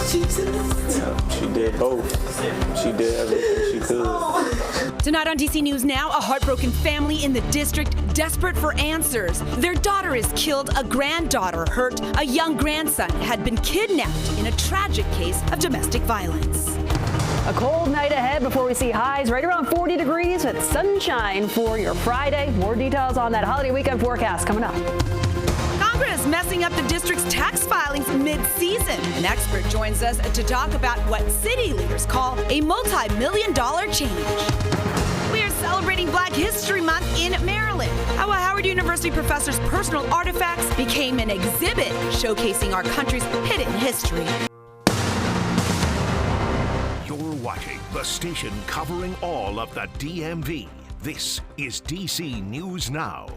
She did both. She did everything she could. Tonight on DC News Now, a heartbroken family in the district desperate for answers. Their daughter is killed, a granddaughter hurt, a young grandson had been kidnapped in a tragic case of domestic violence. A cold night ahead before we see highs right around 40 degrees with sunshine for your Friday. More details on that holiday weekend forecast coming up. Congress messing up the district's tax filings mid-season. An expert joins us to talk about what city leaders call a multi-million-dollar change. We are celebrating Black History Month in Maryland. How a Howard University professor's personal artifacts became an exhibit showcasing our country's hidden history. You're watching the station covering all of the DMV. This is DC News Now.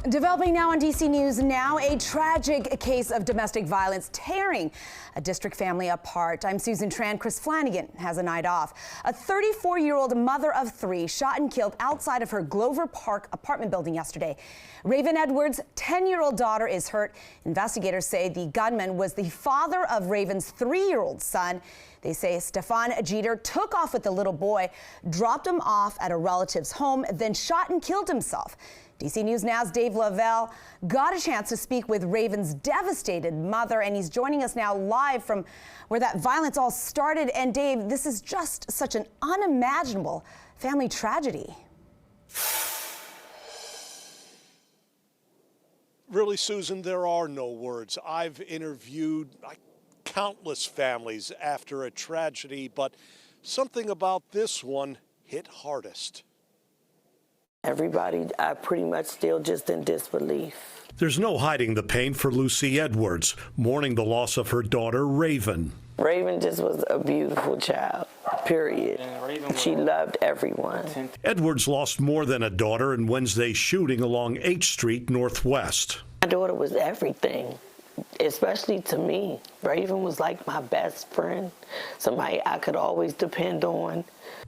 Developing now on DC News Now, a tragic case of domestic violence tearing a district family apart. I'm Susan Tran. Chris Flanagan has a night off. A 34-year-old mother of three shot and killed outside of her Glover Park apartment building yesterday. Raven Edwards' 10-year-old daughter is hurt. Investigators say the gunman was the father of Raven's 3-year-old son. They say Stefan Jeter took off with the little boy, dropped him off at a relative's home, then shot and killed himself. DC News Now's Dave Lavelle got a chance to speak with Raven's devastated mother, and he's joining us now live from where that violence all started. And Dave, this is just such an unimaginable family tragedy. Really, Susan, there are no words. I've interviewed countless families after a tragedy, but something about this one hit hardest. Everybody, I pretty much still just in disbelief. There's no hiding the pain for Lucy Edwards, mourning the loss of her daughter, Raven. Raven just was a beautiful child, period. She loved everyone. Edwards lost more than a daughter in Wednesday's shooting along H Street Northwest. My daughter was everything, especially to me. Raven was like my best friend, somebody I could always depend on.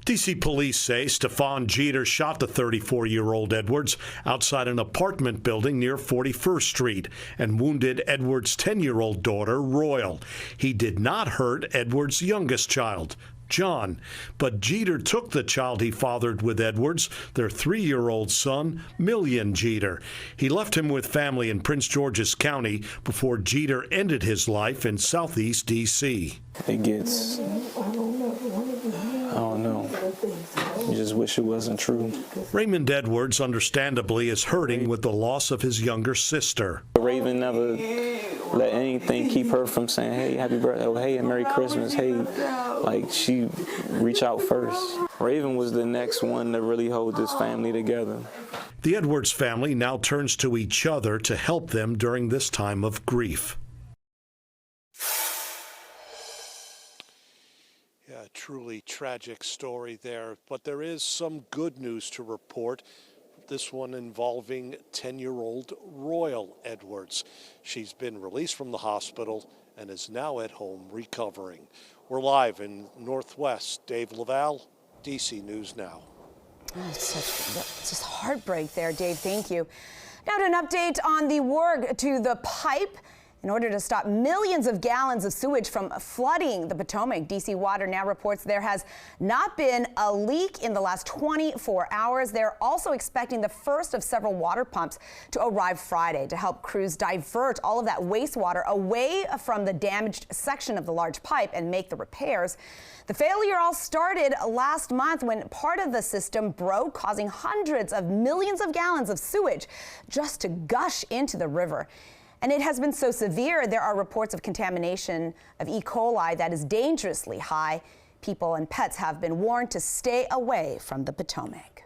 DC police say Stefan Jeter shot the 34-year-old Edwards outside an apartment building near 41st Street and wounded Edwards' 10-year-old daughter, Royal. He did not hurt Edwards' youngest child, John, but Jeter took the child he fathered with Edwards, their 3-year-old son, Million Jeter. He left him with family in Prince George's County before Jeter ended his life in southeast D.C. It gets, I don't know. You just wish it wasn't true. Raymond Edwards, understandably, is hurting with the loss of his younger sister. Raven never let anything keep her from saying, hey, happy birthday, oh, hey, and Merry Christmas, hey. Like, she reached out first. Raven was the next one to really hold this family together. The Edwards family now turns to each other to help them during this time of grief. Yeah, truly tragic story there, but there is some good news to report. This one involving 10-year-old Royal Edwards. She's been released from the hospital and is now at home recovering. We're live in Northwest. Dave Lavelle, DC News Now. Oh, it's just heartbreak there, Dave. Thank you. Now to an update on the work to the pipe. In order to stop millions of gallons of sewage from flooding the Potomac, DC Water now reports there has not been a leak in the last 24 hours. They're also expecting the first of several water pumps to arrive Friday to help crews divert all of that wastewater away from the damaged section of the large pipe and make the repairs. The failure all started last month when part of the system broke, causing hundreds of millions of gallons of sewage just to gush into the river. And it has been so severe, there are reports of contamination of E. coli that is dangerously high. People and pets have been warned to stay away from the Potomac.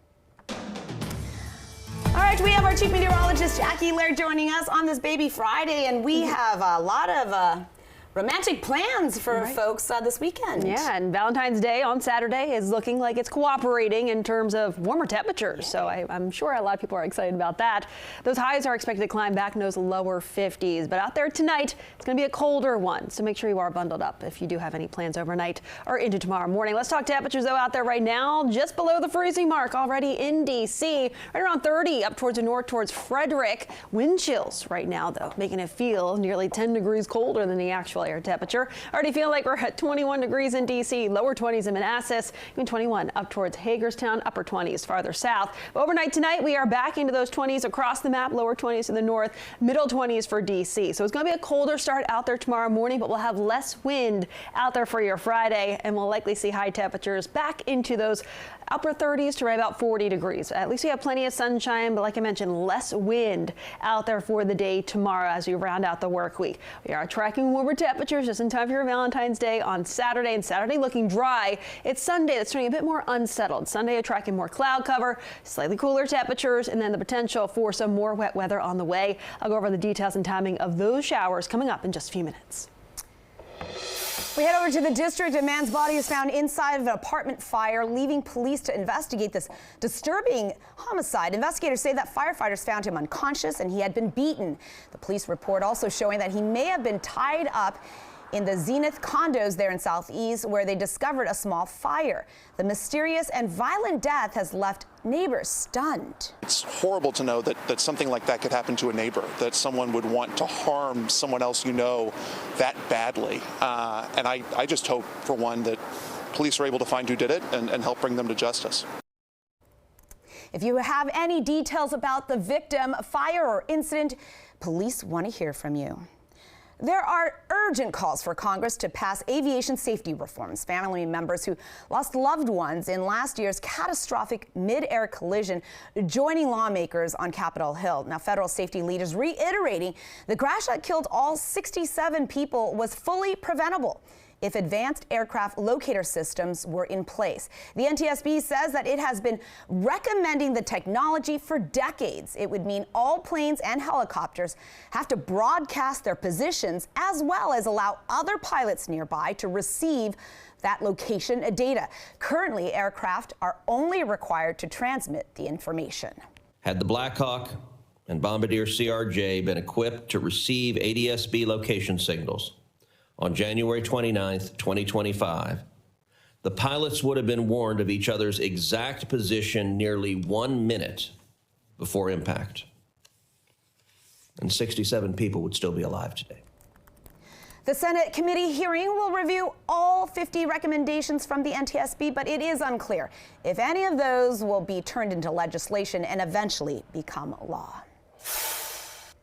All right, we have our chief meteorologist, Jackie Laird, joining us on this Baby Friday, and we have a lot of romantic plans for folks this weekend. Yeah, and Valentine's Day on Saturday is looking like it's cooperating in terms of warmer temperatures. So I'm sure a lot of people are excited about that. Those highs are expected to climb back in those lower 50s. But out there tonight, it's going to be a colder one. So make sure you are bundled up if you do have any plans overnight or into tomorrow morning. Let's talk temperatures, though, out there right now. Just below the freezing mark already in D.C. Right around 30 up towards the north towards Frederick. Wind chills right now, though, making it feel nearly 10 degrees colder than the actual air temperature. Already feel like we're at 21 degrees in D.C., lower 20s in Manassas, even 21 up towards Hagerstown, upper 20s farther south. But overnight tonight, we are back into those 20s across the map, lower 20s in the north, middle 20s for D.C. So it's going to be a colder start out there tomorrow morning, but we'll have less wind out there for your Friday, and we'll likely see high temperatures back into those upper 30s to right about 40 degrees. At least we have plenty of sunshine, but like I mentioned, less wind out there for the day tomorrow as we round out the work week. We are tracking warmer temperatures just in time for your Valentine's Day on Saturday, and Saturday looking dry. It's Sunday that's turning a bit more unsettled. Sunday tracking more cloud cover, slightly cooler temperatures, and then the potential for some more wet weather on the way. I'll go over the details and timing of those showers coming up in just a few minutes. We head over to the district. A man's body is found inside of an apartment fire, leaving police to investigate this disturbing homicide. Investigators say that firefighters found him unconscious and he had been beaten. The police report also showing that he may have been tied up in the Zenith condos there in Southeast, where they discovered a small fire. The mysterious and violent death has left neighbors stunned. It's horrible to know that something like that could happen to a neighbor, that someone would want to harm someone else you know that badly. And I just hope, for one, that police are able to find who did it and help bring them to justice. If you have any details about the victim, fire, or incident, police want to hear from you. There are urgent calls for Congress to pass aviation safety reforms. Family members who lost loved ones in last year's catastrophic mid-air collision joining lawmakers on Capitol Hill. Now, federal safety leaders reiterating the crash that killed all 67 people was fully preventable if advanced aircraft locator systems were in place. The NTSB says that it has been recommending the technology for decades. It would mean all planes and helicopters have to broadcast their positions, as well as allow other pilots nearby to receive that location data. Currently, aircraft are only required to transmit the information. Had the Black Hawk and Bombardier CRJ been equipped to receive ADSB location signals on January 29th, 2025, the pilots would have been warned of each other's exact position nearly 1 minute before impact. And 67 people would still be alive today. The Senate committee hearing will review all 50 recommendations from the NTSB, but it is unclear if any of those will be turned into legislation and eventually become law.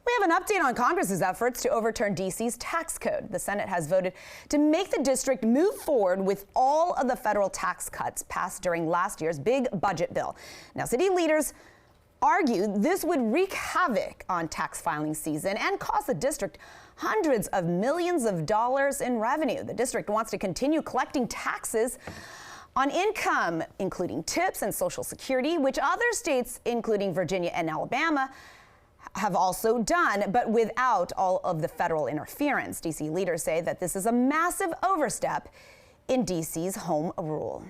We have an update on Congress's efforts to overturn D.C.'s tax code. The Senate has voted to make the district move forward with all of the federal tax cuts passed during last year's big budget bill. Now, city leaders argue this would wreak havoc on tax filing season and cost the district hundreds of millions of dollars in revenue. The district wants to continue collecting taxes on income, including tips and Social Security, which other states, including Virginia and Alabama, have also done, but without all of the federal interference. D.C. leaders say that this is a massive overstep in D.C.'s home rule.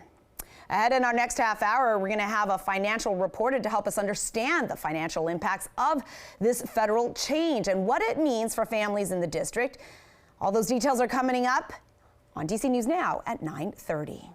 Ahead in our next half hour, we're going to have a financial reporter to help us understand the financial impacts of this federal change and what it means for families in the district. All those details are coming up on DC News Now at 9:30.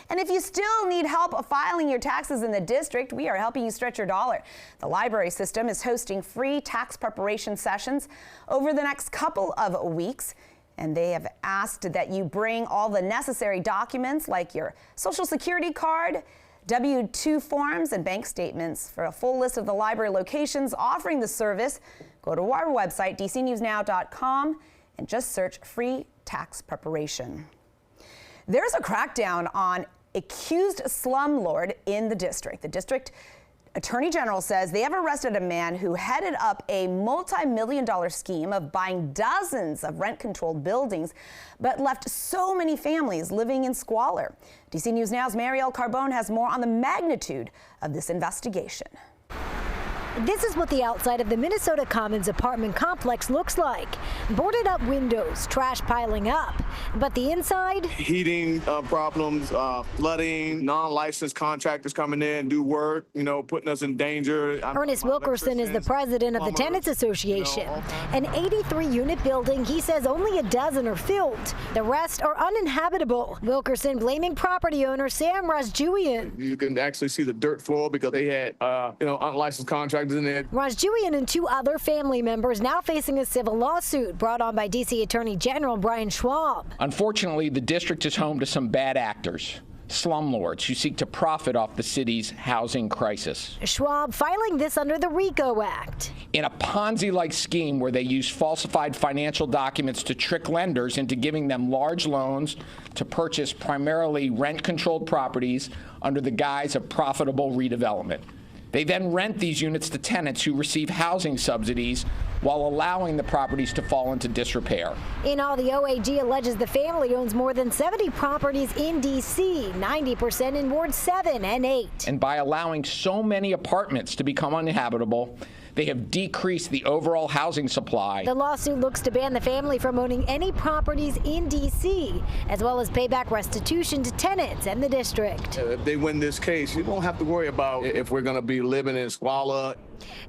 And if you still need help filing your taxes in the district, we are helping you stretch your dollar. The library system is hosting free tax preparation sessions over the next couple of weeks. And they have asked that you bring all the necessary documents like your Social Security card, W-2 forms, and bank statements. For a full list of the library locations offering the service, go to our website, dcnewsnow.com, and just search free tax preparation. There's a crackdown on accused slumlord in the district. The district attorney general says they have arrested a man who headed up a multi-million-dollar scheme of buying dozens of rent-controlled buildings, but left so many families living in squalor. DC News Now's Marielle Carbone has more on the magnitude of this investigation. This is what the outside of the Minnesota Commons apartment complex looks like. Boarded up windows, trash piling up. But the inside? Heating problems, flooding, non-licensed contractors coming in, do work, putting us in danger. Ernest Wilkerson is the president of the Tenants Association. An 83-unit building he says only a dozen are filled. The rest are uninhabitable. Wilkerson blaming property owner Sam Razjuian. You can actually see the dirt floor because they had, unlicensed contractors contractors in there. Rajjuian and 2 other family members now facing a civil lawsuit brought on by D.C. Attorney General Brian Schwab. Unfortunately, the district is home to some bad actors, slumlords who seek to profit off the city's housing crisis. Schwab filing this under the RICO Act. In a Ponzi-like scheme where they use falsified financial documents to trick lenders into giving them large loans to purchase primarily rent-controlled properties under the guise of profitable redevelopment. They then rent these units to tenants who receive housing subsidies while allowing the properties to fall into disrepair. In all, the OAG alleges the family owns more than 70 properties in D.C., 90% in Wards 7 and 8. And by allowing so many apartments to become uninhabitable, they have decreased the overall housing supply. The lawsuit looks to ban the family from owning any properties in D.C., as well as pay back restitution to tenants and the district. If they win this case, you don't have to worry about if we're going to be living in squalor.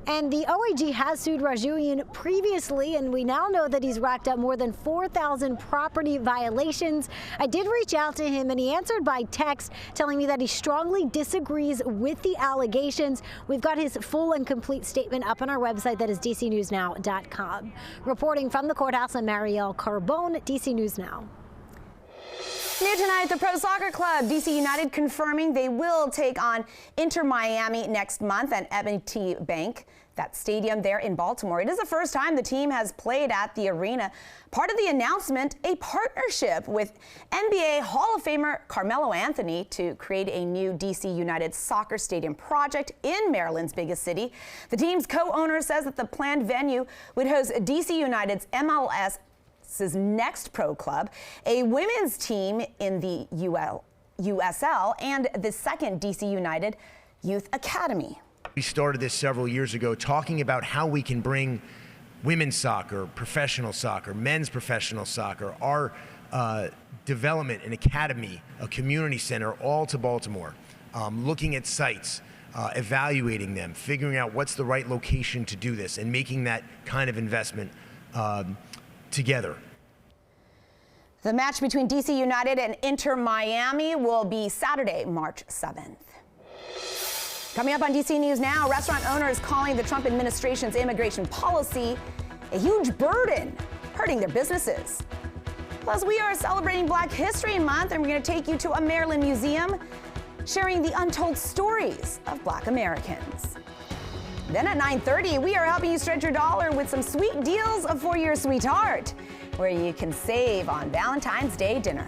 And the OAG has sued Rajjuian previously, and we now know that he's racked up more than 4,000 property violations. I did reach out to him, and he answered by text, telling me that he strongly disagrees with the allegations. We've got his full and complete statement up on our website, that is dcnewsnow.com. Reporting from the courthouse, I'm Marielle Carbone, DC News Now. New tonight, the Pro Soccer Club, DC United, confirming they will take on Inter Miami next month at M&T Bank, that stadium there in Baltimore. It is the first time the team has played at the arena. Part of the announcement, a partnership with NBA Hall of Famer Carmelo Anthony to create a new DC United soccer stadium project in Maryland's biggest city. The team's co-owner says that the planned venue would host DC United's MLS next pro club, a women's team in the USL, and the second DC United Youth Academy. We started this several years ago, talking about how we can bring women's soccer, professional soccer, men's professional soccer, our development, an academy, a community center, all to Baltimore. Looking at sites, evaluating them, figuring out what's the right location to do this, and making that kind of investment together. The match between DC United and Inter Miami will be Saturday, March 7th. Coming up on DC News Now, restaurant owners calling the Trump administration's immigration policy a huge burden, hurting their businesses. Plus, we are celebrating Black History Month, and we're going to take you to a Maryland museum sharing the untold stories of Black Americans. Then at 9:30, we are helping you stretch your dollar with some sweet deals for your sweetheart, where you can save on Valentine's Day dinner.